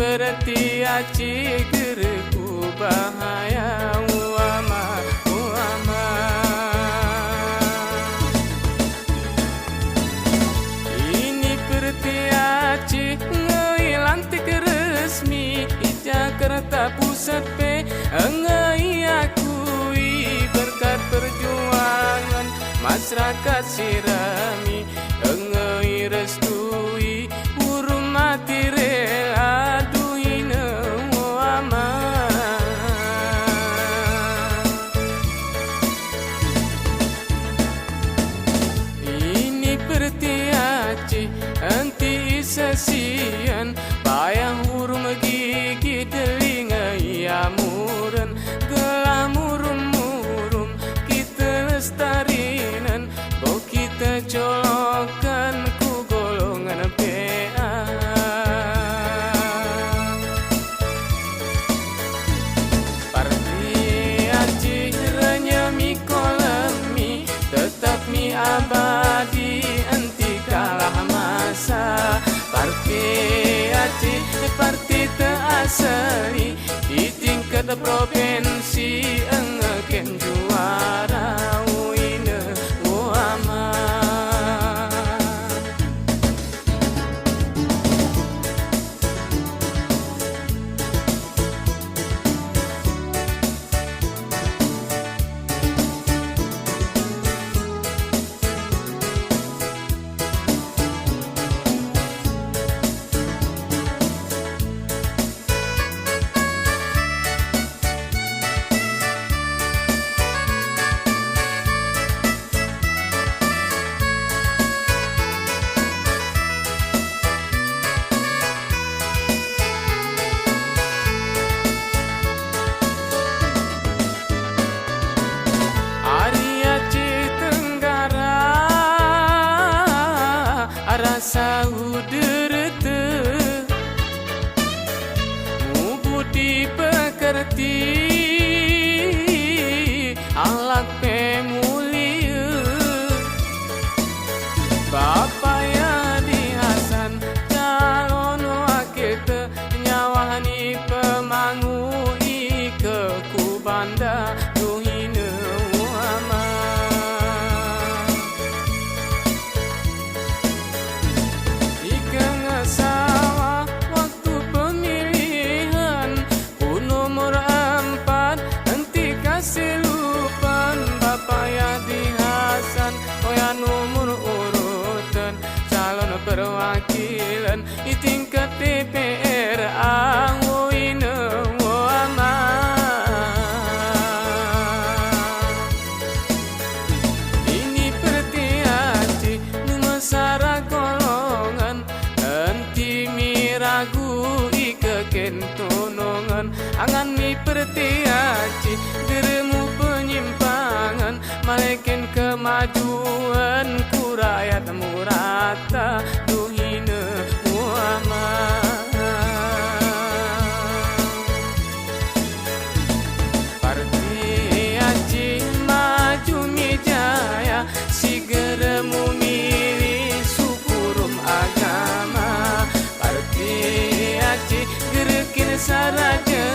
berarti aci gereku bahaya uama uama. Ini berarti aci ngelantik resmi Jakarta Pusat pe engai akui berkat perjuangan masyarakat Sirami engai restui urung mati rela duhina wama. Ini pertiaci anti isasian payah urung gigi telinga ia muren gelah murum-murum kita lestarinan bau kita colokan ku golongan PA. Parti aci renyami kolemi tetap mi abadi anti kalah masa. Parti aci parti terasali di tingkat provinsi engken juara uine uama. Rasa uderete mubudi pekerti alak pemulia Bapak ya di Hasan calon wakil nyawani pemangu ke kubanda duhina uama. Sawah waktu pemilihan ku nomor 4 nanti kasih lupan Bapak Yadi Hasan oh ya nomor urutan calon perwakilan di tingkat DPR angoine wama. Ini pertiaci numasara golongan ragu ike kentonongan angan mi pertiaci deremu penyimpangan malaikin kemajuan ku rakyat murata duhina muama. Pertiaci maju mi jaya si geremu milih syukurum agama. Aci gerekin saraja